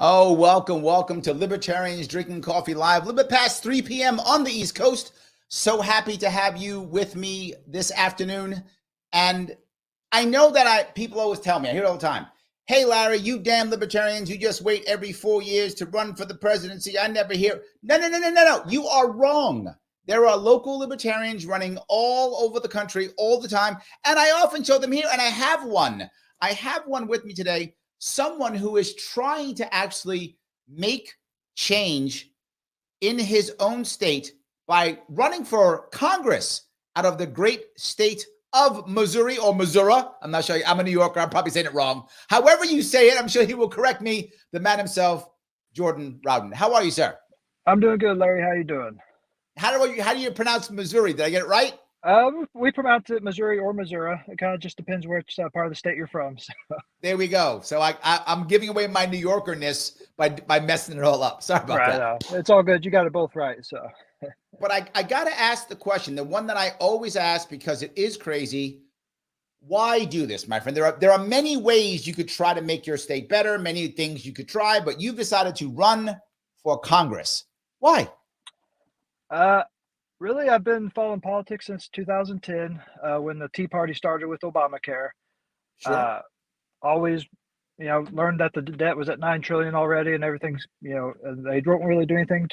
Oh, welcome to Libertarians Drinking Coffee Live, a little bit past 3 p.m. on the East Coast. So happy to have you with me this afternoon. And I know that people always tell me, I hear it all the time, hey, Larry, you damn libertarians, you just wait every 4 years to run for the presidency. I never hear. No. You are wrong. There are local libertarians running all over the country all the time. And I often show them here, and I have one. I have one with me today. Someone who is trying to actually make change in his own state by running for Congress out of the great state of Missouri or Missouri. I'm not sure. I'm a New Yorker. I'm probably saying it wrong. However you say it, I'm sure he will correct me. The man himself, Jordan Rowden. How are you, sir? I'm doing good, Larry. How you doing? How do you pronounce Missouri? Did I get it right? We pronounce it Missouri or Missouri. It kind of just depends which part of the state you're from. So. There we go. So I'm giving away my New Yorkerness by messing it all up. Sorry about that. It's all good. You got it both right. So, but I got to ask the question, the one that I always ask because it is crazy. Why do this, my friend? There are many ways you could try to make your state better, many things you could try, but you've decided to run for Congress. Why? Really, I've been following politics since 2010, when the Tea Party started with ObamaCare. Sure. Always, learned that the debt was at $9 trillion already, and everything's, they don't really do anything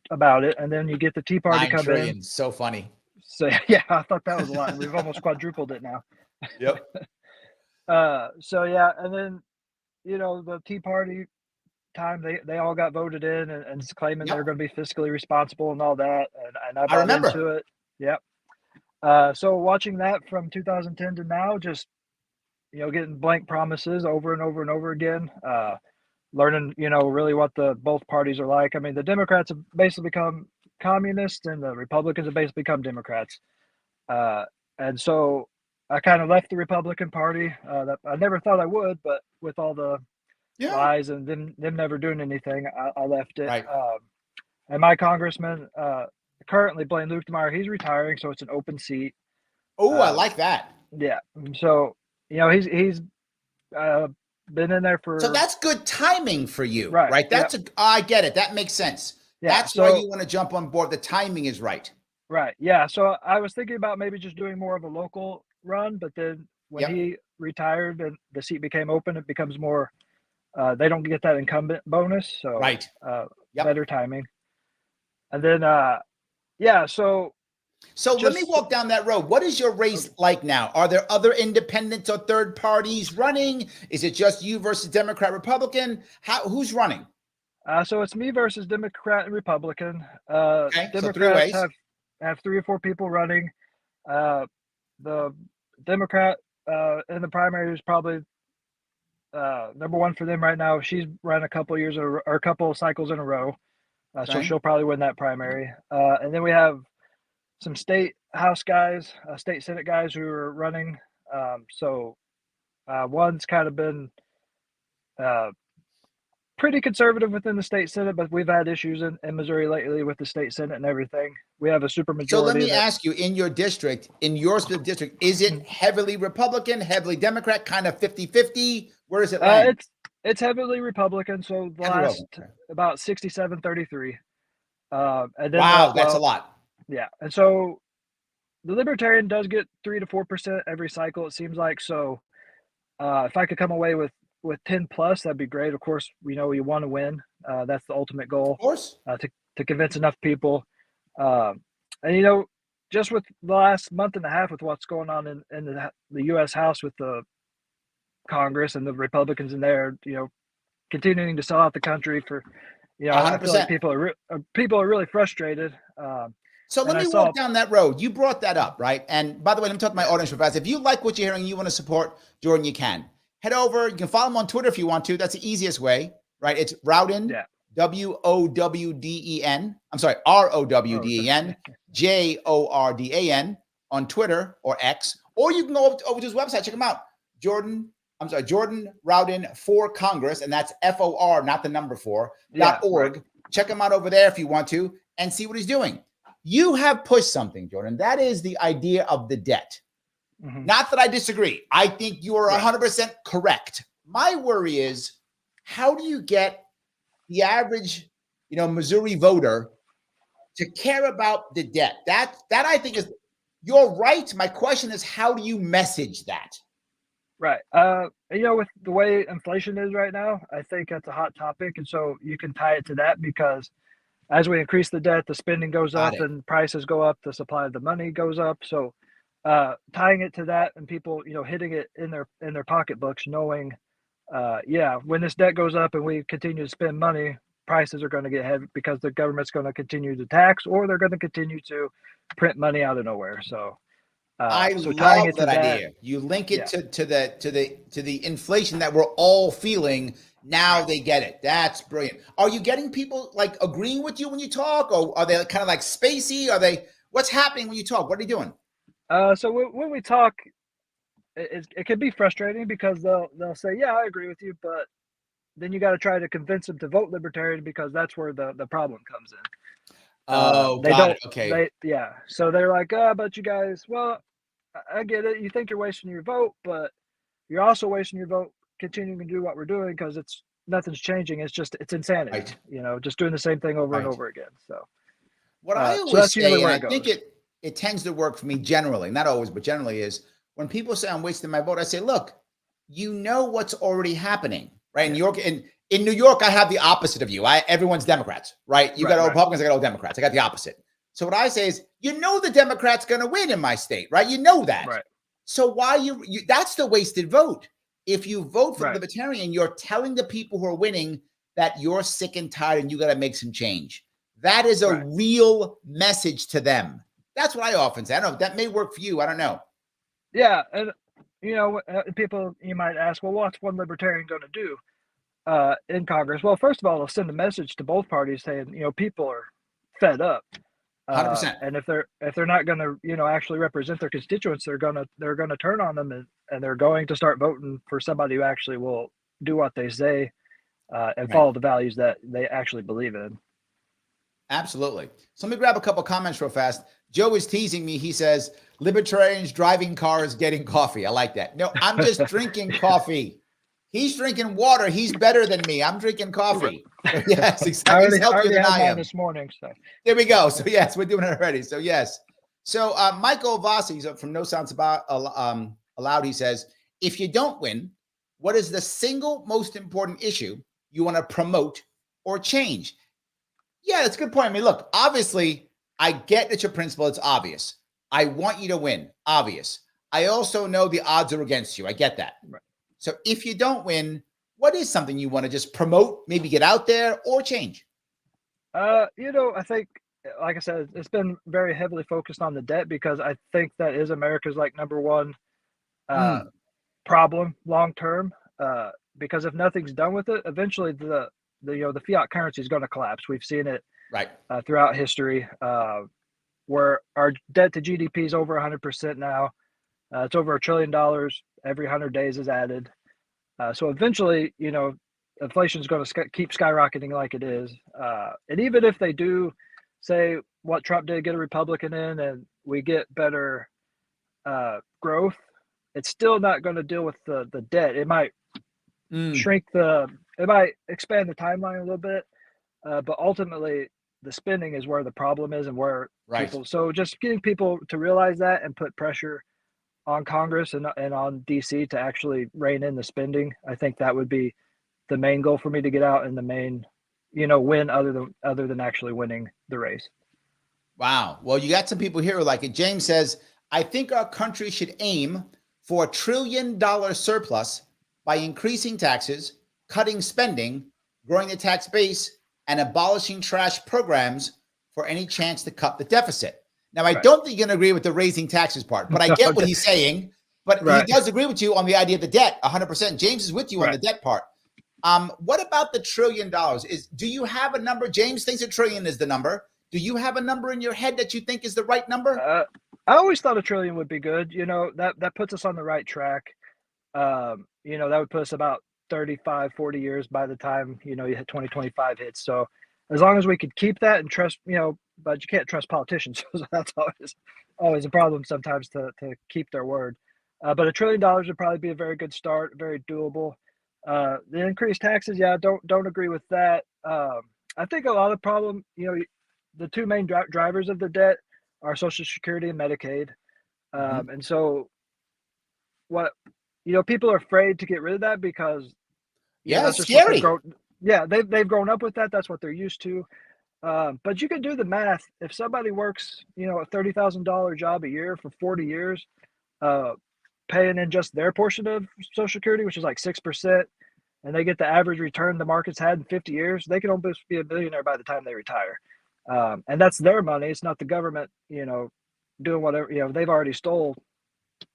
about it. And then you get the Tea Party come in. So funny. So yeah, I thought that was a lot. We've almost quadrupled it now. Yep. So yeah, and then the Tea Party time they all got voted in and claiming they're going to be fiscally responsible and all that, and I remember into it. Yep. So watching that from 2010 to now, just getting blank promises over and over and over again, learning really what both parties are like. I mean, the Democrats have basically become communists and the Republicans have basically become Democrats, and so I kind of left the Republican Party. That I never thought I would, but with all the lies and them never doing anything, I left it. Right. And my congressman, currently Blaine Luetkemeyer, he's retiring, so it's an open seat. Oh, I like that. Yeah. So he's been in there for. So that's good timing for you, right? Right. That's I get it. That makes sense. Yeah. That's why you want to jump on board. The timing is right. Right. Yeah. So I was thinking about maybe just doing more of a local run, but then when he retired and the seat became open, it becomes more. They don't get that incumbent bonus, so right. Better timing. And then, So let me walk down that road. What is your race like now? Are there other independents or third parties running? Is it just you versus Democrat, Republican? Who's running? So it's me versus Democrat and Republican. Okay. Democrats have 3 or 4 people running. The Democrat in the primary is probably number one for them right now. She's run a couple years or a couple of cycles in a row, so she'll probably win that primary. And then we have some state house guys, state senate guys who are running. One's kind of been pretty conservative within the state senate, but we've had issues in Missouri lately with the state senate and everything. We have a supermajority. So let me ask you, in your district, in your specific district, is it heavily Republican, heavily Democrat, kind of 50-50? Where is it land? It's heavily Republican. So the last about 67-33. And then wow, that's a lot. Yeah. And so the Libertarian does get 3 to 4% every cycle, it seems like. So if I could come away with 10 plus, that'd be great. Of course, we know you want to win. That's the ultimate goal. Of course. To convince enough people. And just with the last month and a half with what's going on in the U.S. House with the Congress and the Republicans in there, continuing to sell out the country for, 100%. I feel like people are really frustrated. So let me walk down that road. You brought that up, right? And by the way, let me talk to my audience real fast. If you like what you're hearing and you want to support Jordan, you can. Head over. You can follow him on Twitter if you want to. That's the easiest way, right? It's Rowden, W-O-W-D-E-N. I'm sorry, R-O-W-D-E-N, Jordan on Twitter or X. Or you can go over to his website. Check him out. Jordan Rowden for Congress, and that's F-O-R, not the number 4, .org. Check him out over there if you want to and see what he's doing. You have pushed something, Jordan. That is the idea of the debt. Mm-hmm. Not that I disagree. I think you are 100% correct. My worry is, how do you get the average, Missouri voter to care about the debt. That I think is, you're right. My question is, how do you message that? Right. With the way inflation is right now, I think that's a hot topic. And so you can tie it to that because as we increase the debt, the spending goes up and prices go up, the supply of the money goes up. So tying it to that and people, hitting it in their pocketbooks, knowing, when this debt goes up and we continue to spend money, prices are going to get heavy because the government's going to continue to tax, or they're going to continue to print money out of nowhere. So I love that idea. You link it to the inflation that we're all feeling. Now they get it. That's brilliant. Are you getting people like agreeing with you when you talk, or are they kind of like spacey? What's happening when you talk? What are you doing? So when we talk, it can be frustrating because they'll say, yeah, I agree with you, but then you got to try to convince them to vote Libertarian because that's where the problem comes in. They got don't. It. Okay. So they're like, but you guys, well, I get it. You think you're wasting your vote, but you're also wasting your vote continuing to do what we're doing because nothing's changing. It's insanity. Right. Just doing the same thing over and over again. So what I always say, and I think it tends to work for me generally, not always, but generally, is when people say I'm wasting my vote, I say, look, you know what's already happening, right? In New York, in New York, I have the opposite of you. Everyone's Democrats, right? You got all Republicans, I got all Democrats. I got the opposite. So what I say is, the Democrats going to win in my state, right? You know that. Right. So why that's the wasted vote. If you vote for the Libertarian, you're telling the people who are winning that you're sick and tired and you got to make some change. That is a real message to them. That's what I often say. I don't know, that may work for you. I don't know. Yeah. And, people, you might ask, well, what's one Libertarian going to do in Congress? Well, first of all, they'll send a message to both parties saying, people are fed up. 100%. And if they're not going to, actually represent their constituents, they're going to turn on them and they're going to start voting for somebody who actually will do what they say and follow the values that they actually believe in. Absolutely. So let me grab a couple comments real fast. Joe is teasing me. He says, Libertarians driving cars, getting coffee. I like that. No, I'm just drinking coffee. He's drinking water. He's better than me. I'm drinking coffee. Yes, exactly. He's healthier than I am. This morning. So there we go. So yes, we're doing it already. So yes. So Michael Vossi from No Sounds Allowed, he says, if you don't win, what is the single most important issue you want to promote or change? Yeah, that's a good point. I mean, look, obviously, I get that your principle, it's obvious. I want you to win, obvious. I also know the odds are against you. I get that. Right. So if you don't win, what is something you want to just promote, maybe get out there or change? I think, like I said, it's been very heavily focused on the debt because I think that is America's number one problem long term. Because if nothing's done with it, eventually the fiat currency is going to collapse. We've seen it throughout history, where our debt to GDP is over 100% now. It's over $1 trillion. Every 100 days is added. So eventually, inflation is going to keep skyrocketing like it is. And even if they do say what Trump did, get a Republican in, and we get better growth, it's still not going to deal with the debt. It might it might expand the timeline a little bit, but ultimately the spending is where the problem is and where people. So just getting people to realize that and put pressure on Congress and on DC to actually rein in the spending. I think that would be the main goal for me to get out and the main, win other than actually winning the race. Wow. Well, you got some people here who like it. James says, I think our country should aim for $1 trillion surplus by increasing taxes, cutting spending, growing the tax base, and abolishing trash programs for any chance to cut the deficit. Now, I don't think you're going to agree with the raising taxes part, but I get what he's saying. But he does agree with you on the idea of the debt, 100%. James is with you on the debt part. What about the $1 trillion? Do you have a number? James thinks $1 trillion is the number. Do you have a number in your head that you think is the right number? I always thought $1 trillion would be good. That puts us on the right track. That would put us about 35, 40 years by the time, you hit 2025 hits. So as long as we could keep that and trust, but you can't trust politicians. So that's always a problem sometimes to keep their word. But $1 trillion would probably be a very good start, very doable. The increased taxes, don't agree with that. I think a lot of the problem, the two main drivers of the debt are Social Security and Medicaid. And so what, people are afraid to get rid of that because, that's just scary. they've grown up with that. That's what they're used to. But you can do the math. If somebody works, a $30,000 job a year for 40 years, paying in just their portion of Social Security, which is like 6%, and they get the average return the market's had in 50 years, they can almost be a billionaire by the time they retire. And that's their money. It's not the government, doing whatever, they've already stole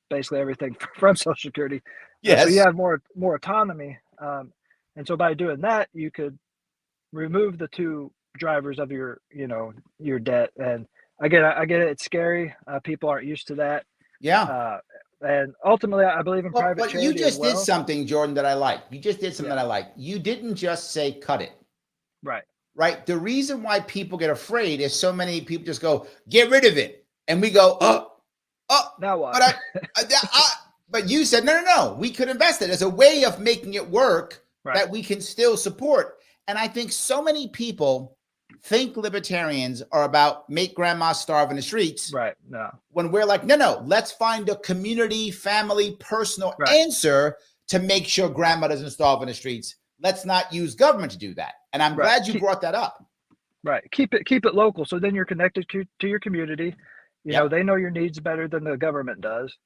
basically everything from Social Security. Yes. So you have more autonomy. And so by doing that, you could remove the two drivers of your debt. And I get it. It's scary. People aren't used to that. Yeah. And ultimately, I believe in private charity. But you just did something, Jordan, that I like. You just did something that I like. You didn't just say cut it. Right. The reason why people get afraid is so many people just go, get rid of it. And we go, now what? But you said, no. We could invest it as a way of making it work that we can still support. And I think so many people think libertarians are about make grandma starve in the streets. Right. No. When we're like, no, let's find a community, family, personal answer to make sure grandma doesn't starve in the streets. Let's not use government to do that. And I'm glad you brought that up. Right. Keep it local. So then you're connected to your community. You know, they know your needs better than the government does.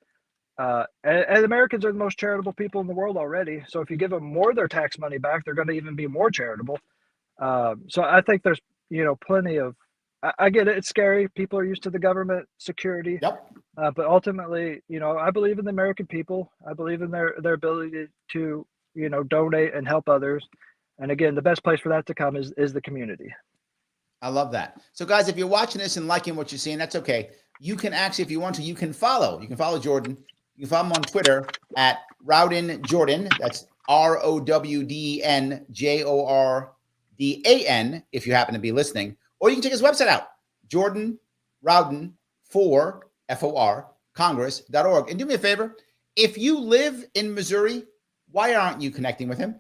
And Americans are the most charitable people in the world already. So if you give them more of their tax money back, they're going to even be more charitable. So I think there's, plenty of, I get it. It's scary. People are used to the government security. But ultimately, I believe in the American people. I believe in their ability to, donate and help others. And again, the best place for that to come is the community. I love that. So guys, if you're watching this and liking what you're seeing, that's okay. You can actually, if you want to, you can follow Jordan. You can follow him on Twitter at Rowden Jordan. That's ROWDNJORDAN if you happen to be listening. Or you can check his website out, Jordan Rowden for FOR Congress.org. And do me a favor, if you live in Missouri, why aren't you connecting with him?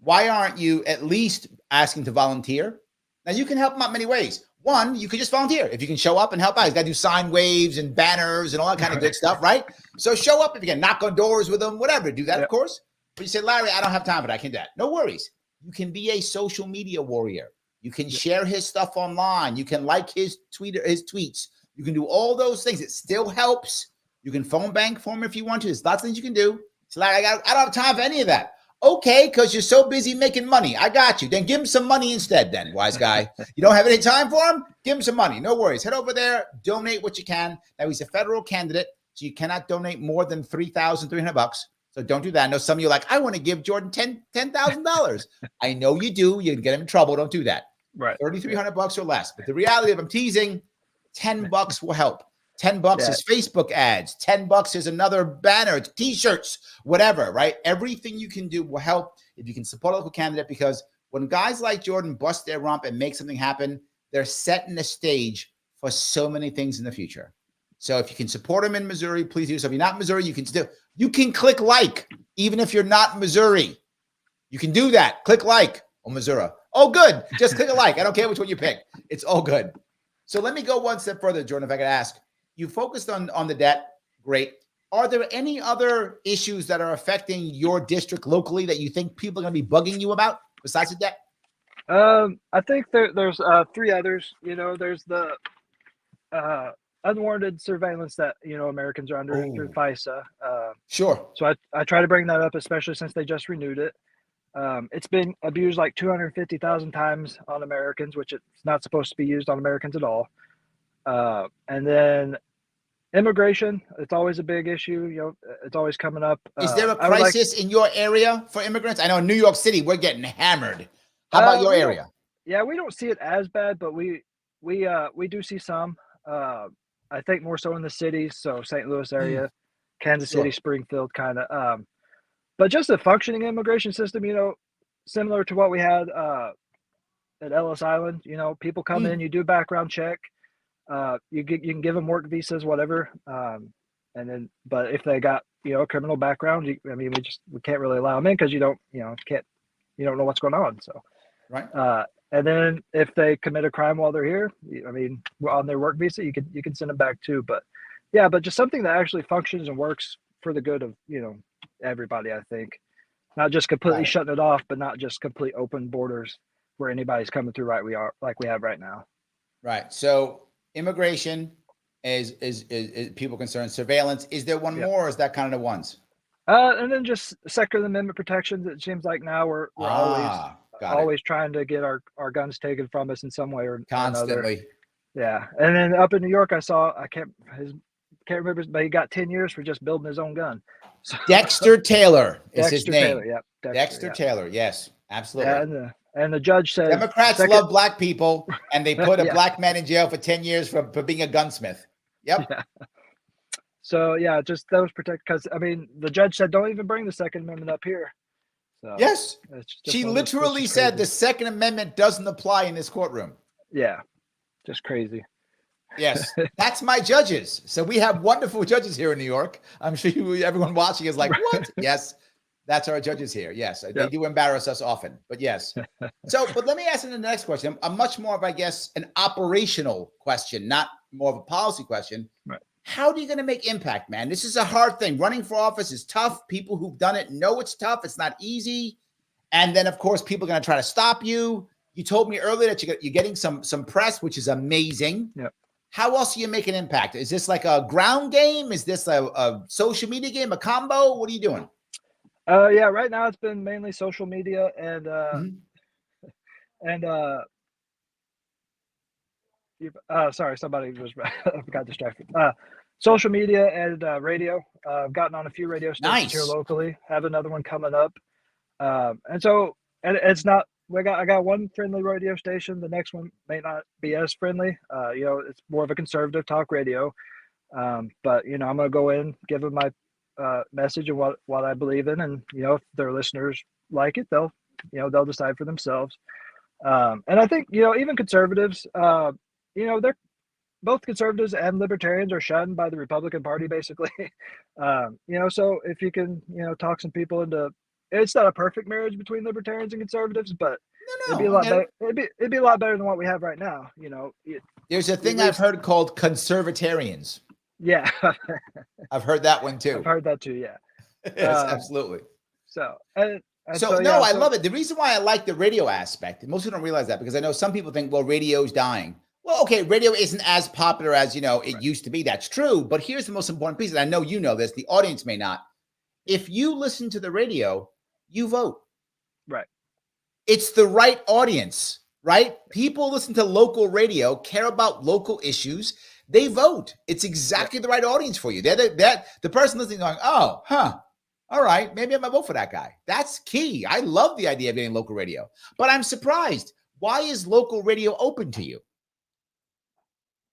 Why aren't you at least asking to volunteer? Now, you can help him out many ways. One, you could just volunteer. If you can show up and help out, he's got to do sign waves and banners and all that kind of good stuff, right? So show up if you can, knock on doors with them, whatever. Do that, of course. But you say, Larry, I don't have time for that. I can do that. No worries. You can be a social media warrior. You can share his stuff online. You can like his tweets. You can do all those things. It still helps. You can phone bank for him if you want to. There's lots of things you can do. So Larry, I don't have time for any of that. Okay, because you're so busy making money. I got you. Then give him some money instead then, wise guy. You don't have any time for him? Give him some money. No worries. Head over there. Donate what you can. Now, he's a federal candidate, so you cannot donate more than $3,300. So don't do that. I know some of you are like, I want to give Jordan $10,000. I know you do. You can get him in trouble. Don't do that. Right. $3,300 or less. But the reality of I'm teasing, $10 will help. $10 is Facebook ads. $10 is another banner, T-shirts, whatever, right? Everything you can do will help if you can support a local candidate, because when guys like Jordan bust their rump and make something happen, they're setting the stage for so many things in the future. So if you can support him in Missouri, please do so. If you're not in Missouri, you can click like, even if you're not in Missouri. You can do that. Click like on Missouri. Oh, good. Just click a like. I don't care which one you pick. It's all good. So let me go one step further, Jordan, if I could ask. You focused on the debt. Great. Are there any other issues that are affecting your district locally that you think people are going to be bugging you about besides the debt? I think there's three others. There's the unwarranted surveillance that, Americans are under through FISA. Sure. So I try to bring that up, especially since they just renewed it. It's been abused like 250,000 times on Americans, which it's not supposed to be used on Americans at all. And then immigration, it's always a big issue. It's always coming up. Is there a crisis in your area for immigrants? I know in New York City, we're getting hammered. How about your area? Yeah, we don't see it as bad, but we do see some. I think more so in the cities, so St. Louis area, Kansas City, Springfield, kind of. But just a functioning immigration system, similar to what we had at Ellis Island. People come in, you do a background check. You can give them work visas, whatever. But if they got, a criminal background, we can't really allow them in because you don't know what's going on. So, Right. And then if they commit a crime while they're here, I mean, on their work visa, you can send them back too. But yeah, but just something that actually functions and works for the good of, everybody, I think. Not just completely shutting it off, but not just complete open borders where anybody's coming through like we have right now. Right. So immigration is people concerned. Surveillance. Is there one more, or is that kind of the ones? And then just Second Amendment protections. It seems like now we're always trying to get our guns taken from us in some way or constantly. Another. Yeah. And then up in New York, I saw, I can't remember, but he got 10 years for just building his own gun. So, Dexter Taylor is his name. Taylor, yep. Dexter Taylor. Yes, absolutely. Yeah, and the judge said Democrats love black people, and they put a black man in jail for 10 years for being a gunsmith. Yep. Yeah. So yeah, just those protect, because I mean, the judge said don't even bring the Second Amendment up here. So yes, she literally said the Second Amendment doesn't apply in this courtroom. Yeah, just crazy. Yes, that's my judges. So we have wonderful judges here in New York. I'm sure everyone watching is like, what? Yes, that's our judges here. Yes, they do embarrass us often, but yes. So, but let me ask you the next question. A much more of, I guess, an operational question, not more of a policy question. Right. How are you going to make impact, man? This is a hard thing. Running for office is tough. People who've done it know it's tough. It's not easy. And then, of course, people are going to try to stop you. You told me earlier that you're getting some press, which is amazing. Yep. How else do you make an impact? Is this like a ground game? Is this a social media game, a combo? What are you doing? Yeah, right now it's been mainly social media and sorry, somebody got distracted. Social media and radio. I've gotten on a few radio stations here locally. Have another one coming up. And it's not. I got one friendly radio station. The next one may not be as friendly. It's more of a conservative talk radio. But I'm gonna go in, give them my message and what I believe in, and if their listeners like it, they'll decide for themselves. And I think even conservatives, they're both conservatives and libertarians are shunned by the Republican Party, basically. So if you can talk some people into, it's not a perfect marriage between libertarians and conservatives, but it'd be a lot better. It'd be a lot better than what we have right now. There's a thing I've heard called conservatarians. Yeah. I've heard that one too. I've heard that too. Yeah. Yes, absolutely. I love it. The reason why I like the radio aspect, and most people don't realize that, because I know some people think, well, radio's dying. Well, okay, radio isn't as popular as, it used to be. That's true. But here's the most important piece, and I know you know this, the audience may not. If you listen to the radio, you vote. Right. It's the right audience, right? People listen to local radio, care about local issues. They vote. It's exactly the right audience for you. They're the person listening going, oh, huh. All right, maybe I'm going to vote for that guy. That's key. I love the idea of getting local radio. But I'm surprised. Why is local radio open to you?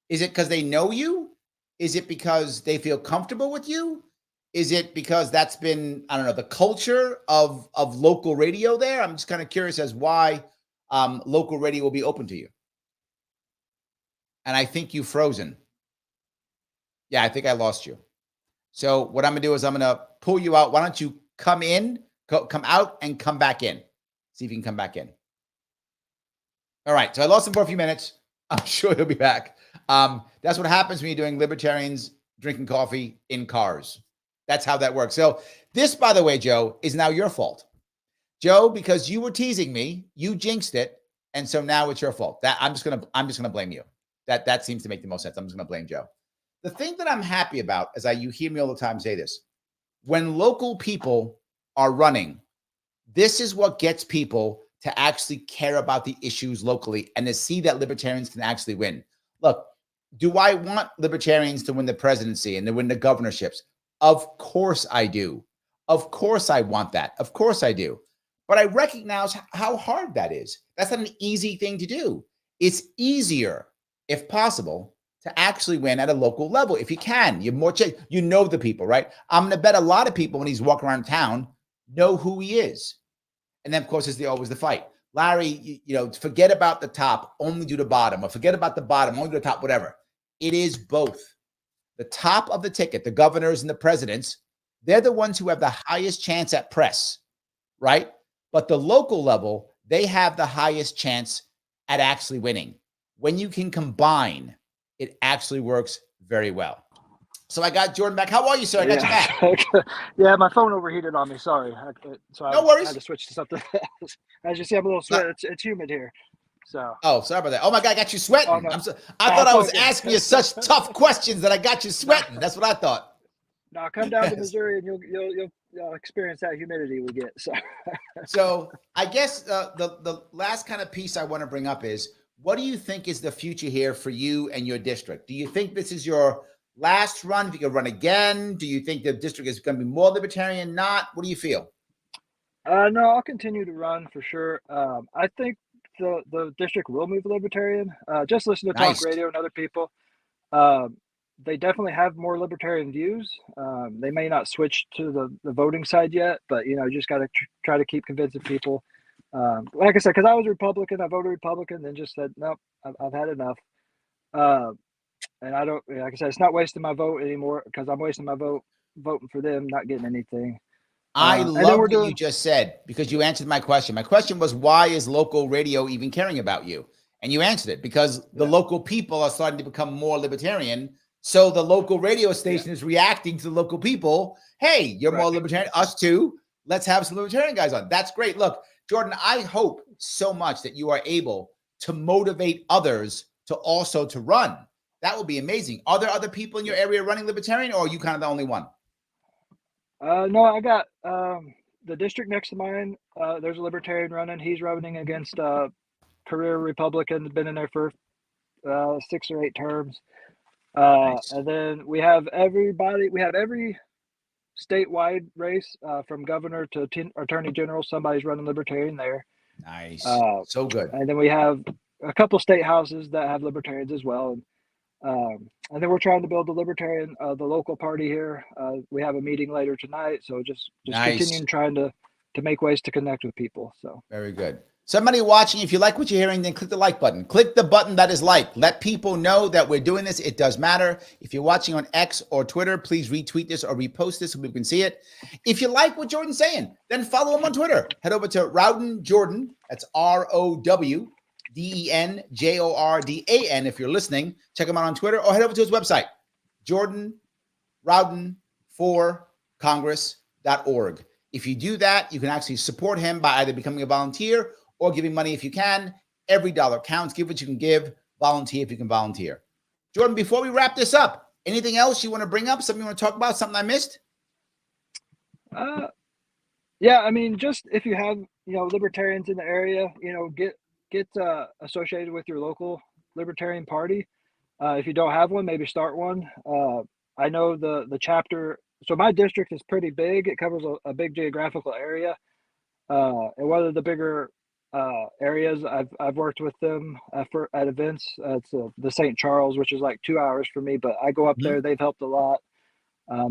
Is it because they know you? Is it because they feel comfortable with you? Is it because that's been, I don't know, the culture of local radio there? I'm just kind of curious as why local radio will be open to you. And I think you've frozen. Yeah, I think I lost you. So what I'm going to do is I'm going to pull you out. Why don't you come out and come back in? See if you can come back in. All right. So I lost him for a few minutes. I'm sure he'll be back. That's what happens when you're doing Libertarians Drinking Coffee in cars. That's how that works. So this, by the way, Joe, is now your fault. Joe, because you were teasing me, you jinxed it. And so now it's your fault. That I'm just gonna blame you. That seems to make the most sense. I'm just gonna blame Joe. The thing that I'm happy about is you hear me all the time say this. When local people are running, this is what gets people to actually care about the issues locally and to see that libertarians can actually win. Look, do I want libertarians to win the presidency and to win the governorships? Of course I do. Of course I want that. Of course I do. But I recognize how hard that is. That's not an easy thing to do. It's easier, if possible, to actually win at a local level. If you can, you have more chance. You know the people, right? I'm going to bet a lot of people when he's walking around town know who he is. And then, of course, there's always the fight. Larry, forget about the top, only do the bottom, or forget about the bottom, only do the top, whatever. It is both. The top of the ticket, the governors and the presidents, they're the ones who have the highest chance at press, right? But the local level, they have the highest chance at actually winning. When you can combine, it actually works very well. So I got Jordan back. How are you, sir? I got you back. Yeah, my phone overheated on me. Sorry. No worries. I had to switch to something else. As you see, I'm a little sweat. It's humid here. So. Oh, sorry about that. Oh my God, I got you sweating. Oh, no. I thought I was asking you such tough questions that I got you sweating. That's what I thought. Now come down to Missouri and you'll experience that humidity we get. So I guess the last kind of piece I want to bring up is, what do you think is the future here for you and your district? Do you think this is your last run? If you could run again, do you think the district is going to be more libertarian? Not? What do you feel? No, I'll continue to run for sure. I think the district will move libertarian. Just listen to talk radio and other people. They definitely have more libertarian views. They may not switch to the voting side yet, but just got to try to keep convincing people. Like I said, because I was a Republican, I voted Republican, then just said nope, I've had enough. And I don't, like I said, it's not wasting my vote anymore because I'm wasting my vote voting for them, not getting anything. I love what you just said, because you answered my question. My question was, why is local radio even caring about you? And you answered it, because the local people are starting to become more libertarian. So the local radio station is reacting to the local people. Hey, you're more libertarian. Us too. Let's have some libertarian guys on. That's great. Look, Jordan, I hope so much that you are able to motivate others to also to run. That would be amazing. Are there other people in your area running libertarian, or are you kind of the only one? No, I got the district next to mine. There's a libertarian running. He's running against career Republican, been in there for 6 or 8 terms. Nice. And then we have everybody. We have every statewide race from governor to attorney general. Somebody's running libertarian there. Nice. So good. And then we have a couple state houses that have libertarians as well. And then we're trying to build the libertarian, the local party here. We have a meeting later tonight, so just continuing trying to make ways to connect with people. So very good. Somebody watching, if you like what you're hearing, then click the like button. Click the button that is like. Let people know that we're doing this. It does matter. If you're watching on X or Twitter, please retweet this or repost this so people can see it. If you like what Jordan's saying, then follow him on Twitter. Head over to Rowden Jordan. That's ROWDEN JORDAN. If you're listening, check him out on Twitter, or head over to his website, jordanrowden4congress.org. If you do that, you can actually support him by either becoming a volunteer or giving money if you can. Every dollar counts. Give what you can give. Volunteer if you can volunteer. Jordan, before we wrap this up, anything else you want to bring up? Something you want to talk about? Something I missed? Yeah, I mean, just if you have libertarians in the area, get associated with your local Libertarian Party. If you don't have one, maybe start one. I know the chapter. So my district is pretty big. It covers a big geographical area. And one of the bigger areas, I've worked with them at events. It's the St. Charles, which is like 2 hours for me, but I go up there. They've helped a lot.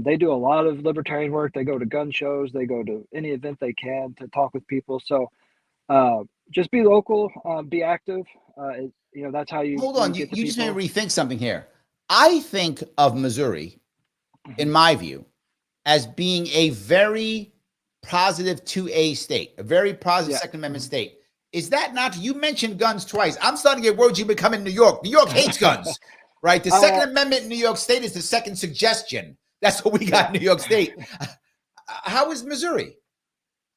They do a lot of libertarian work. They go to gun shows. They go to any event they can to talk with people. So just be local, be active. That's how you hold on. You just made me rethink something here. I think of Missouri, in my view, as being a very positive 2A state, a very positive Second Amendment state. Is that not? You mentioned guns twice. I'm starting to get words you become in New York. New York hates guns, right? The Second Amendment in New York State is the second suggestion. That's what we got in New York State. How is Missouri?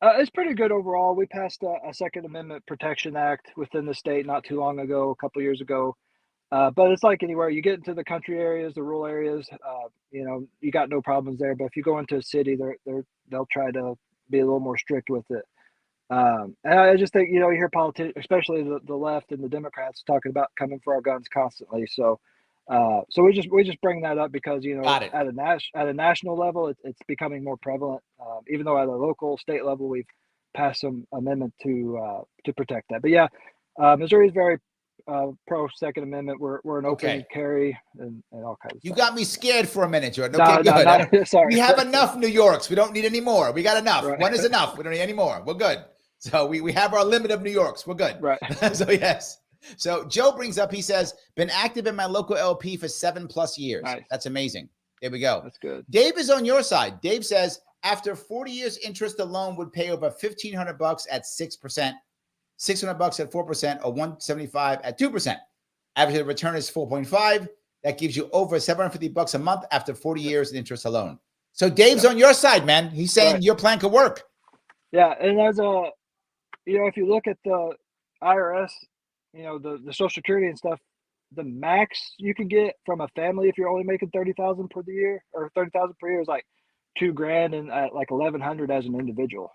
It's pretty good overall. We passed a Second Amendment Protection Act within the state not too long ago, a couple years ago. But it's like anywhere. You get into the country areas, the rural areas, you got no problems there. But if you go into a city, they'll try to be a little more strict with it. And I just think, you hear politicians, especially the left and the Democrats, talking about coming for our guns constantly. So we just bring that up because, at a national level, it's becoming more prevalent. Even though at a local, state level, we've passed some amendment to protect that. But yeah, Missouri is very pro Second Amendment. We're an open carry and all kinds of stuff. You got me scared for a minute, Jordan. Okay, good. No, sorry. We have enough New Yorks. We don't need any more. We got enough. Right. One is enough. We don't need any more. We're good. So we have our limit of New Yorks. We're good. Right. So yes. So Joe brings up, he says, been active in my local LP for 7+ years. Nice. That's amazing. There we go. That's good. Dave is on your side. Dave says, after 40 years, interest alone would pay over $1,500 at 6%. $600 at 4%, or $175 at 2%. Average return is 4.5. That gives you over $750 a month after 40 years in interest alone. So Dave's on your side, man. He's saying your plan could work. Yeah, and as if you look at the IRS, the Social Security and stuff, the max you can get from a family if you're only making $30,000 per year or $30,000 per year is like $2,000 and like $1,100 as an individual.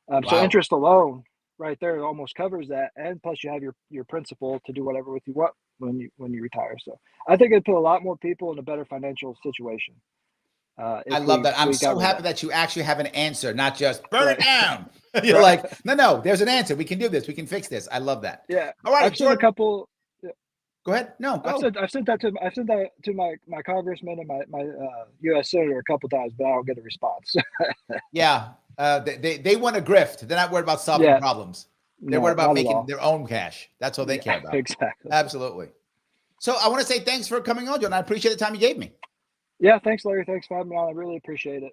Wow. So interest alone, right there, almost covers that, and plus you have your principal to do whatever with you want when you retire. So I think it'd put a lot more people in a better financial situation. I love that. I'm so happy that you actually have an answer, not just burn it down. You're like, no, there's an answer. We can do this. We can fix this. I love that. Yeah. All right. I've seen a couple. Go ahead. No, go. I've sent that to my congressman and my U.S. senator a couple times, but I don't get a response. Yeah. They want to grift. They're not worried about solving problems. They're worried about making their own cash. That's all they care about. Exactly. Absolutely. So I want to say thanks for coming on, Jordan. I appreciate the time you gave me. Yeah, thanks, Larry. Thanks for having me on. I really appreciate it.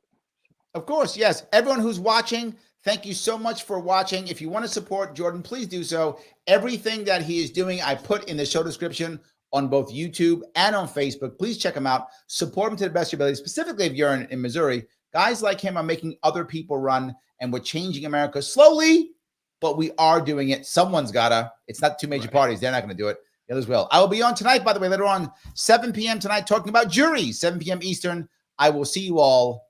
Of course, yes. Everyone who's watching, thank you so much for watching. If you want to support Jordan, please do so. Everything that he is doing, I put in the show description on both YouTube and on Facebook. Please check him out. Support him to the best of your ability, specifically if you're in Missouri. Guys like him are making other people run, and we're changing America slowly, but we are doing it. Someone's got to. It's not two major parties. They're not going to do it. The others will. I will be on tonight, by the way, later on, 7 p.m. tonight, talking about juries, 7 p.m. Eastern. I will see you all